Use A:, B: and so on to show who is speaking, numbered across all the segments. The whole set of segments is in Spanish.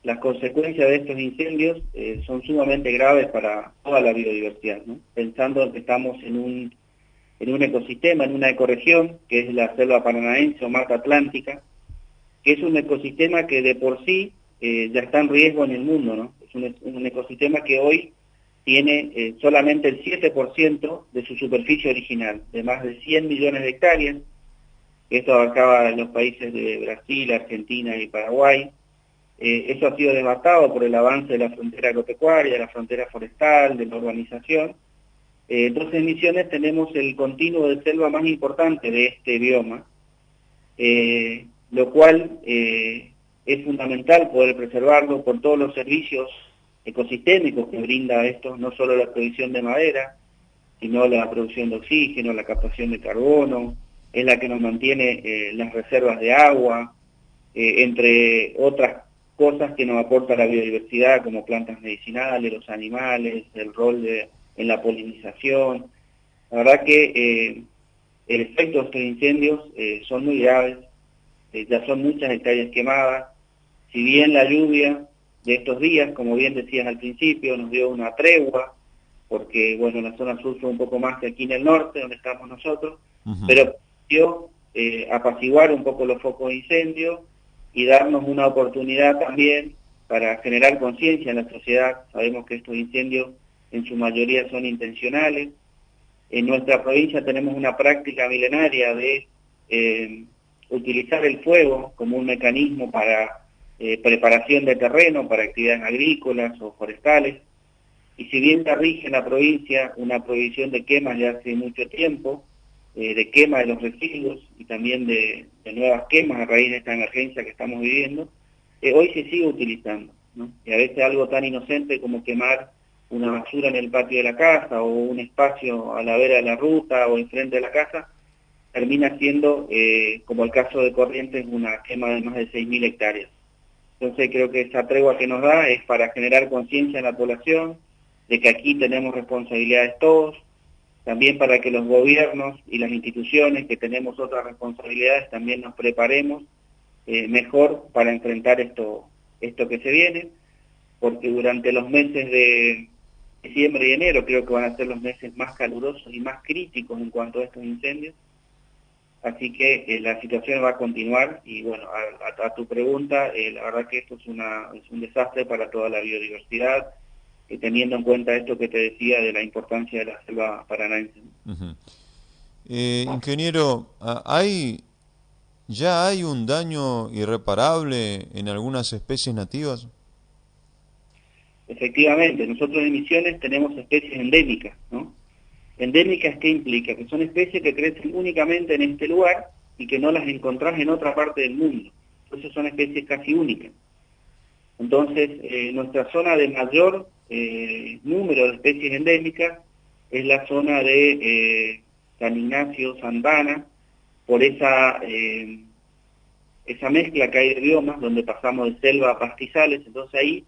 A: las consecuencias de estos incendios son sumamente graves para toda la biodiversidad, ¿no? Pensando que estamos en un ecosistema, en una ecorregión, que es la selva paranaense o Mata Atlántica, que es un ecosistema que de por sí ya está en riesgo en el mundo, ¿no? Es un ecosistema que hoy tiene solamente el 7% de su superficie original, de más de 100 millones de hectáreas. Esto abarcaba los países de Brasil, Argentina y Paraguay. Eso ha sido devastado por el avance de la frontera agropecuaria, de la frontera forestal, de la urbanización. Entonces en Misiones tenemos el continuo de selva más importante de este bioma, lo cual es fundamental poder preservarlo por todos los servicios ecosistémicos que brinda esto, no solo la producción de madera, sino la producción de oxígeno, la captación de carbono, es la que nos mantiene las reservas de agua, entre otras cosas que nos aporta la biodiversidad, como plantas medicinales, los animales, el rol en la polinización. La verdad que el efecto de estos incendios son muy graves, ya son muchas hectáreas quemadas. Si bien la lluvia de estos días, como bien decías al principio, nos dio una tregua, porque bueno, la zona sur fue un poco más que aquí en el norte, donde estamos nosotros,
B: Ujú.
A: pero dio apaciguar un poco los focos de incendio y darnos una oportunidad también para generar conciencia en la sociedad. Sabemos que estos incendios en su mayoría son intencionales. En nuestra provincia tenemos una práctica milenaria de utilizar el fuego como un mecanismo para preparación de terreno, para actividades agrícolas o forestales. Y si bien se rige en la provincia una prohibición de quemas ya hace mucho tiempo, de quema de los residuos y también de nuevas quemas a raíz de esta emergencia que estamos viviendo, hoy se sigue utilizando, ¿no? Y a veces algo tan inocente como quemar una basura en el patio de la casa o un espacio a la vera de la ruta o enfrente de la casa, termina siendo, como el caso de Corrientes, una quema de más de 6.000 hectáreas. Entonces creo que esa tregua que nos da es para generar conciencia en la población, de que aquí tenemos responsabilidades todos, también para que los gobiernos y las instituciones que tenemos otras responsabilidades también nos preparemos mejor para enfrentar esto que se viene, porque durante los meses de diciembre y enero creo que van a ser los meses más calurosos y más críticos en cuanto a estos incendios, así que la situación va a continuar y bueno, a tu pregunta, la verdad que esto es un desastre para toda la biodiversidad, teniendo en cuenta esto que te decía de la importancia de la selva paranaense.
B: Ujú. Ingeniero, ¿ya hay un daño irreparable en algunas especies nativas?
A: Efectivamente, nosotros en Misiones tenemos especies endémicas, ¿no? Endémicas, ¿qué implica? Que son especies que crecen únicamente en este lugar y que no las encontrás en otra parte del mundo. Entonces son especies casi únicas. Entonces, nuestra zona de mayor número de especies endémicas es la zona de San Ignacio, Santana, por esa mezcla que hay de biomas, donde pasamos de selva a pastizales, entonces ahí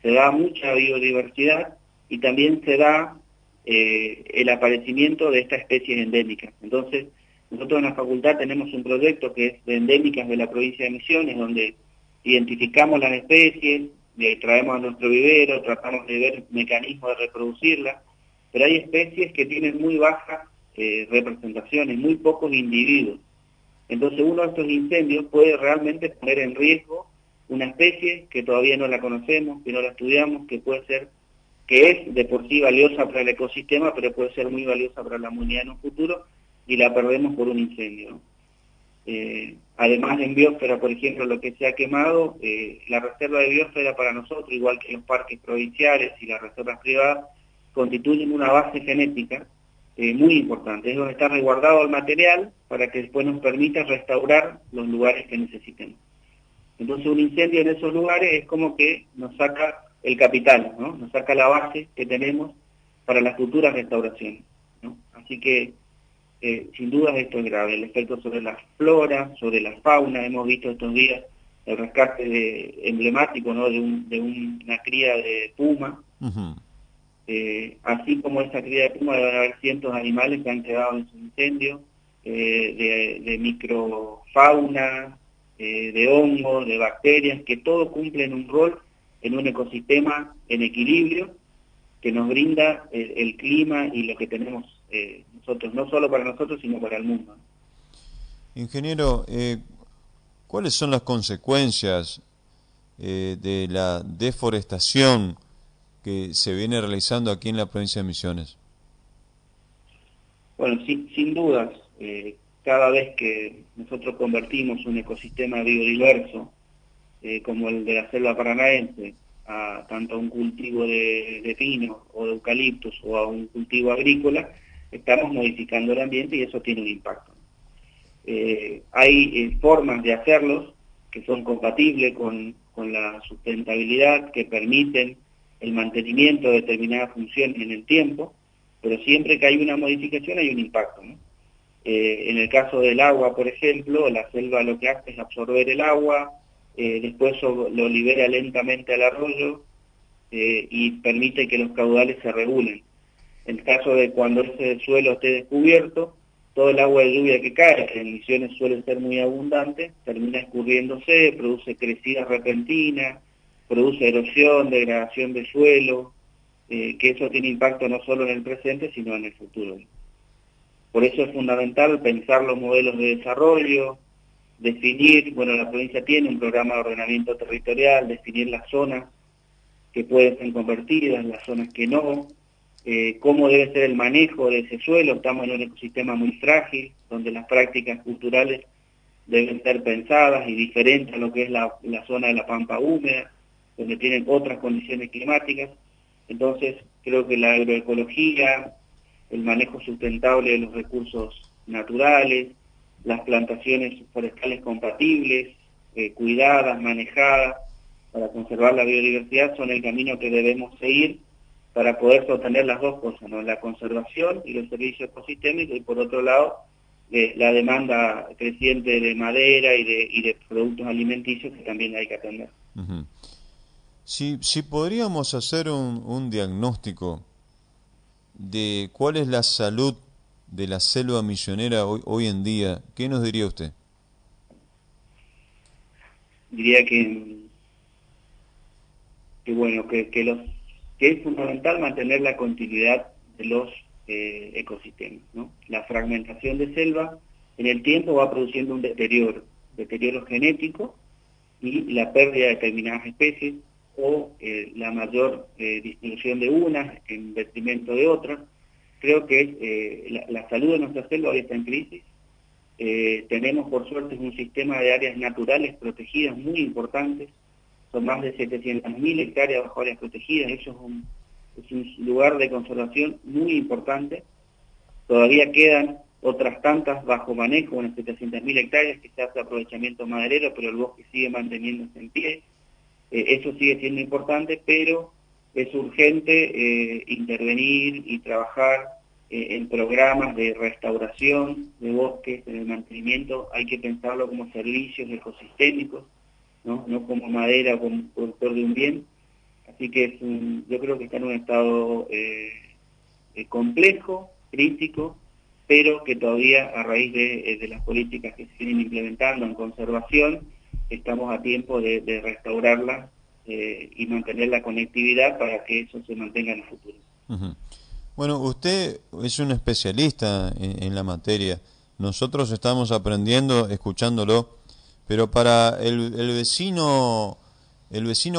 A: se da mucha biodiversidad y también se da el aparecimiento de estas especies endémicas. Entonces, nosotros en la facultad tenemos un proyecto que es de endémicas de la provincia de Misiones, donde identificamos las especies, traemos a nuestro vivero, tratamos de ver mecanismos de reproducirlas, pero hay especies que tienen muy bajas representaciones, muy pocos individuos. Entonces uno de estos incendios puede realmente poner en riesgo una especie que todavía no la conocemos, que no la estudiamos, que puede ser, que es de por sí valiosa para el ecosistema, pero puede ser muy valiosa para la humanidad en un futuro, y la perdemos por un incendio, ¿no? Además en biosfera, por ejemplo, lo que se ha quemado, la reserva de biosfera para nosotros, igual que los parques provinciales y las reservas privadas, constituyen una base genética muy importante. Es donde está resguardado el material para que después nos permita restaurar los lugares que necesitemos. Entonces un incendio en esos lugares es como que nos saca el capital, ¿no? Nos saca la base que tenemos para las futuras restauraciones, ¿no? Así que sin duda esto es grave, el efecto sobre la flora, sobre la fauna. Hemos visto estos días el rescate emblemático, ¿no? de una cría de puma.
B: Ujú.
A: Así como esa cría de puma, deben haber cientos de animales que han quedado en su incendio, de microfauna, de hongos, de bacterias, que todos cumplen un rol en un ecosistema en equilibrio que nos brinda el clima y lo que tenemos nosotros, no solo para nosotros, sino para el mundo.
B: Ingeniero, ¿cuáles son las consecuencias de la deforestación que se viene realizando aquí en la provincia de Misiones?
A: Bueno, sin dudas, cada vez que nosotros convertimos un ecosistema biodiverso, como el de la selva paranaense, tanto a un cultivo de pino o de eucaliptos o a un cultivo agrícola, estamos modificando el ambiente y eso tiene un impacto. Hay formas de hacerlos que son compatibles con la sustentabilidad, que permiten el mantenimiento de determinadas funciones en el tiempo, pero siempre que hay una modificación hay un impacto, ¿no? En el caso del agua, por ejemplo, la selva lo que hace es absorber el agua, después lo libera lentamente al arroyo y permite que los caudales se regulen. En el caso de cuando ese suelo esté descubierto, todo el agua de lluvia que cae, que en Misiones suele ser muy abundante, termina escurriéndose, produce crecidas repentinas, produce erosión, degradación de suelo, que eso tiene impacto no solo en el presente, sino en el futuro. Por eso es fundamental pensar los modelos de desarrollo, definir, bueno, la provincia tiene un programa de ordenamiento territorial, definir las zonas que pueden ser convertidas, las zonas que no, cómo debe ser el manejo de ese suelo. Estamos en un ecosistema muy frágil, donde las prácticas culturales deben ser pensadas y diferentes a lo que es la zona de la pampa húmeda, donde tienen otras condiciones climáticas. Entonces, creo que la agroecología, el manejo sustentable de los recursos naturales, las plantaciones forestales compatibles, cuidadas, manejadas, para conservar la biodiversidad, son el camino que debemos seguir para poder sostener las dos cosas, ¿no? La conservación y los servicios ecosistémicos, y por otro lado, la demanda creciente de madera y de productos alimenticios que también hay que atender.
B: Uh-huh. Si podríamos hacer un diagnóstico de cuál es la salud de la selva misionera hoy en día, ¿qué nos diría usted?
A: Diría que bueno, que es fundamental mantener la continuidad de los ecosistemas, ¿no? La fragmentación de selva en el tiempo va produciendo un deterioro genético y la pérdida de determinadas especies o la mayor distribución de unas en detrimento de otras. Creo que la salud de nuestra selva hoy está en crisis. Tenemos por suerte un sistema de áreas naturales protegidas muy importantes. Son más de 700.000 hectáreas bajo áreas protegidas. Eso es un lugar de conservación muy importante. Todavía quedan otras tantas bajo manejo, unas 700.000 hectáreas que se hace aprovechamiento maderero, pero el bosque sigue manteniéndose en pie. Eso sigue siendo importante, pero es urgente intervenir y trabajar en programas de restauración de bosques, en el mantenimiento. Hay que pensarlo como servicios ecosistémicos, no como madera o como productor de un bien. Así que yo creo que está en un estado complejo, crítico, pero que todavía a raíz de las políticas que se vienen implementando en conservación, estamos a tiempo de restaurarla y mantener la conectividad para que eso se mantenga en el futuro.
B: Uh-huh. Bueno, usted es un especialista en la materia. Nosotros estamos aprendiendo, escuchándolo, pero para el vecino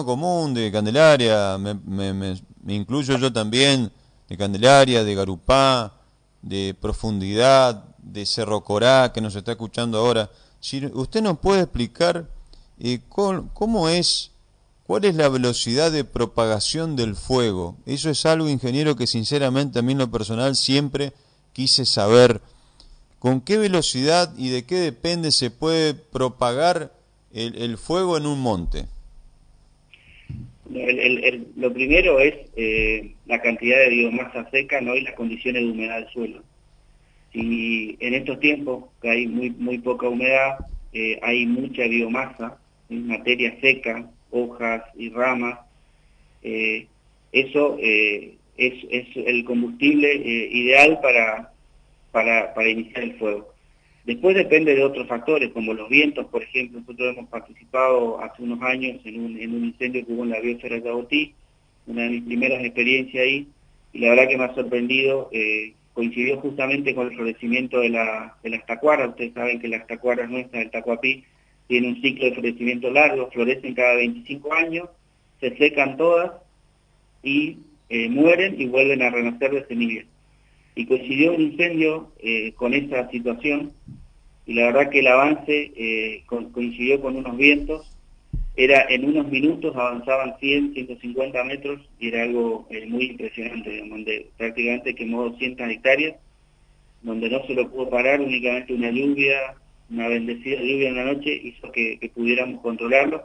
B: común de Candelaria, me incluyo yo también, de Candelaria, de Garupá, de Profundidad, de Cerro Corá, que nos está escuchando ahora, si usted nos puede explicar cuál es la velocidad de propagación del fuego. Eso es algo, ingeniero, que sinceramente a mí en lo personal siempre quise saber. ¿Con qué velocidad y de qué depende se puede propagar el fuego en un monte?
A: Lo primero es la cantidad de biomasa seca, ¿no? Y las condiciones de humedad del suelo. Si en estos tiempos que hay muy poca humedad, hay mucha biomasa, materia seca, hojas y ramas, eso es el combustible ideal para iniciar el fuego. Después depende de otros factores, como los vientos, por ejemplo. Nosotros hemos participado hace unos años en un incendio que hubo en la biosfera de Yabotí, una de mis primeras experiencias ahí, y la verdad que me ha sorprendido, coincidió justamente con el florecimiento de las tacuaras. Ustedes saben que las tacuaras nuestras, el tacuapí, tiene un ciclo de florecimiento largo, florecen cada 25 años, se secan todas y mueren y vuelven a renacer de semillas. Y coincidió un incendio con esa situación, y la verdad que el avance coincidió con unos vientos. Era en unos minutos avanzaban 100, 150 metros, y era algo muy impresionante, digamos, donde prácticamente quemó 200 hectáreas, donde no se lo pudo parar, únicamente una lluvia, una bendecida lluvia en la noche hizo que pudiéramos controlarlo,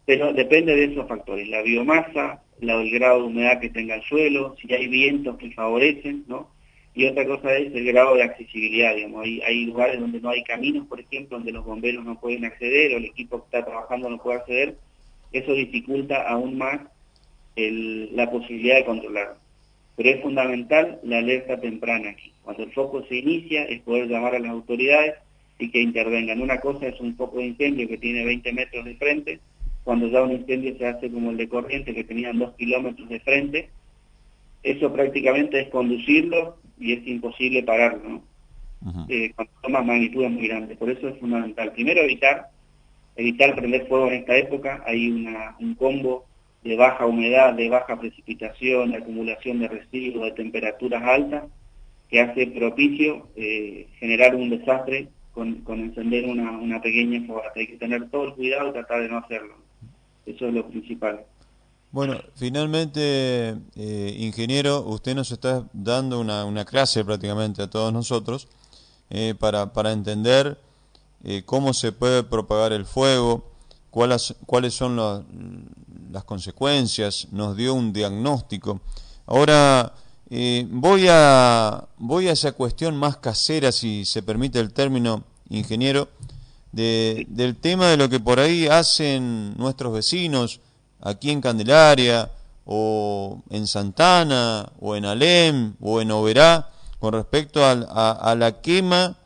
A: pero depende de esos factores, la biomasa, el grado de humedad que tenga el suelo, si hay vientos que favorecen, ¿no? Y otra cosa es el grado de accesibilidad, digamos. Hay lugares donde no hay caminos, por ejemplo, donde los bomberos no pueden acceder o el equipo que está trabajando no puede acceder. Eso dificulta aún más la posibilidad de controlarlo. Pero es fundamental la alerta temprana aquí. Cuando el foco se inicia es poder llamar a las autoridades y que intervengan. Una cosa es un foco de incendio que tiene 20 metros de frente, cuando ya un incendio se hace como el de Corrientes, que tenían 2 kilómetros de frente. Eso prácticamente es conducirlo y es imposible pararlo, ¿no? Cuando toma magnitudes muy grandes. Por eso es fundamental. Primero evitar prender fuego en esta época. Hay un combo de baja humedad, de baja precipitación, de acumulación de residuos, de temperaturas altas, que hace propicio generar un desastre con encender una pequeña fogata. Hay que tener todo el cuidado y tratar de no hacerlo. Eso es lo principal.
B: Bueno, finalmente, ingeniero, usted nos está dando una clase prácticamente a todos nosotros para entender cómo se puede propagar el fuego, cuáles son las consecuencias, nos dio un diagnóstico. Ahora, voy a esa cuestión más casera, si se permite el término, ingeniero, del tema de lo que por ahí hacen nuestros vecinos, aquí en Candelaria, o en Santana, o en Alem, o en Oberá, con respecto a la quema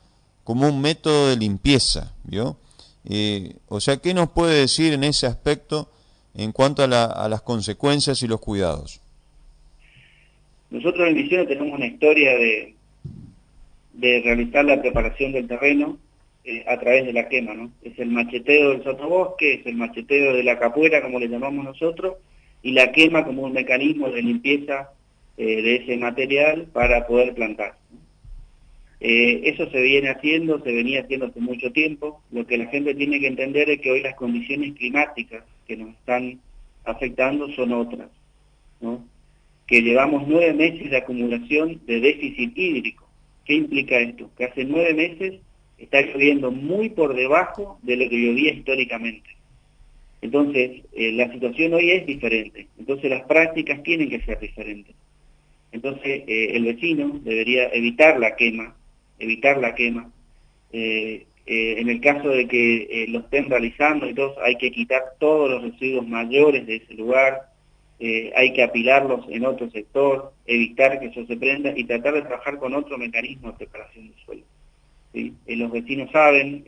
B: como un método de limpieza, ¿vio? O sea, ¿qué nos puede decir en ese aspecto en cuanto a las consecuencias y los cuidados?
A: Nosotros en Misiones tenemos una historia de realizar la preparación del terreno a través de la quema, ¿no? Es el macheteo del sotobosque, es el macheteo de la capuera, como le llamamos nosotros, y la quema como un mecanismo de limpieza de ese material para poder plantar. Eso se venía haciendo hace mucho tiempo. Lo que la gente tiene que entender es que hoy las condiciones climáticas que nos están afectando son otras, ¿no? Que llevamos 9 meses de acumulación de déficit hídrico. ¿Qué implica esto? Que hace 9 meses está lloviendo muy por debajo de lo que llovía históricamente. Entonces, la situación hoy es diferente. Entonces, las prácticas tienen que ser diferentes. Entonces, el vecino debería evitar la quema. En el caso de que lo estén realizando, entonces hay que quitar todos los residuos mayores de ese lugar, hay que apilarlos en otro sector, evitar que eso se prenda y tratar de trabajar con otro mecanismo de preparación del suelo. ¿Sí? Los vecinos saben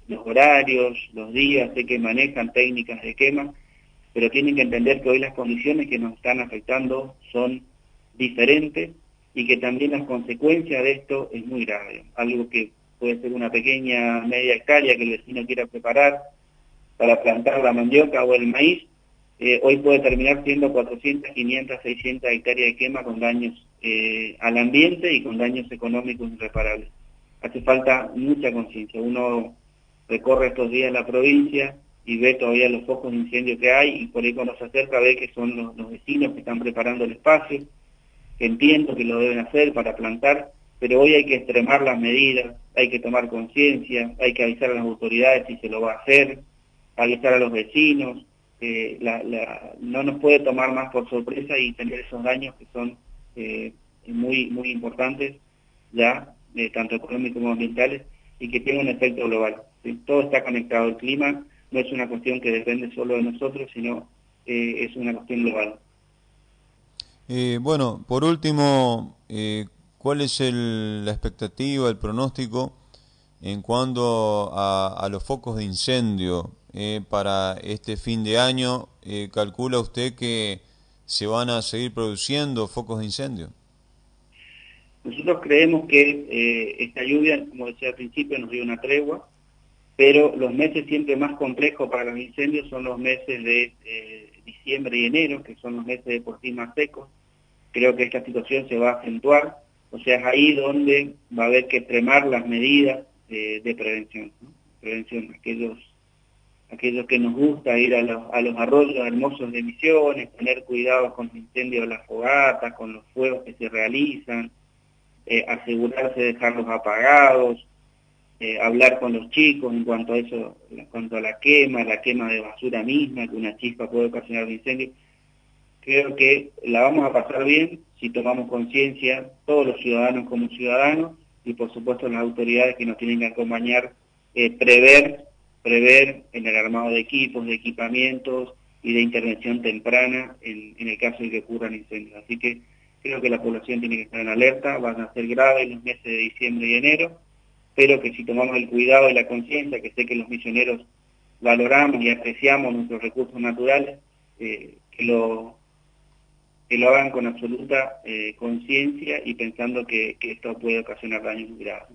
A: los horarios, los días, sé que manejan técnicas de quema, pero tienen que entender que hoy las condiciones que nos están afectando son diferentes y que también las consecuencias de esto es muy grave. Algo que puede ser una pequeña media hectárea que el vecino quiera preparar para plantar la mandioca o el maíz, hoy puede terminar siendo 400, 500, 600 hectáreas de quema con daños al ambiente y con daños económicos irreparables. Hace falta mucha conciencia. Uno recorre estos días la provincia y ve todavía los focos de incendio que hay, y por ahí cuando se acerca ve que son los vecinos que están preparando el espacio, que entiendo que lo deben hacer para plantar, pero hoy hay que extremar las medidas, hay que tomar conciencia, hay que avisar a las autoridades si se lo va a hacer, avisar a los vecinos. No nos puede tomar más por sorpresa y tener esos daños que son muy, muy importantes ya, tanto económicos como ambientales, y que tienen un efecto global. ¿Sí? Todo está conectado. El clima no es una cuestión que depende solo de nosotros, sino es una cuestión global.
B: Bueno, por último, ¿cuál es la expectativa, el pronóstico En cuanto a los focos de incendio, para este fin de año, ¿calcula usted que se van a seguir produciendo focos de incendio?
A: Nosotros creemos que esta lluvia, como decía al principio, nos dio una tregua, pero los meses siempre más complejos para los incendios son los meses de diciembre y enero, que son los meses de por sí más secos. Creo que esta situación se va a acentuar, o sea, es ahí donde va a haber que extremar las medidas de prevención, ¿no? Prevención, aquellos que nos gusta ir a los arroyos hermosos de Misiones, tener cuidado con los incendios de las fogatas, con los fuegos que se realizan, asegurarse de dejarlos apagados, hablar con los chicos en cuanto a eso, en cuanto a la quema de basura misma, que una chispa puede ocasionar un incendio. Creo que la vamos a pasar bien si tomamos conciencia, todos los ciudadanos como ciudadanos, y por supuesto las autoridades que nos tienen que acompañar, prever en el armado de equipos, de equipamientos y de intervención temprana en el caso de que ocurran incendios. Así que creo que la población tiene que estar en alerta, van a ser graves los meses de diciembre y enero, pero que si tomamos el cuidado y la conciencia, que sé que los misioneros valoramos y apreciamos nuestros recursos naturales, que lo hagan con absoluta conciencia y pensando que esto puede ocasionar daños muy graves.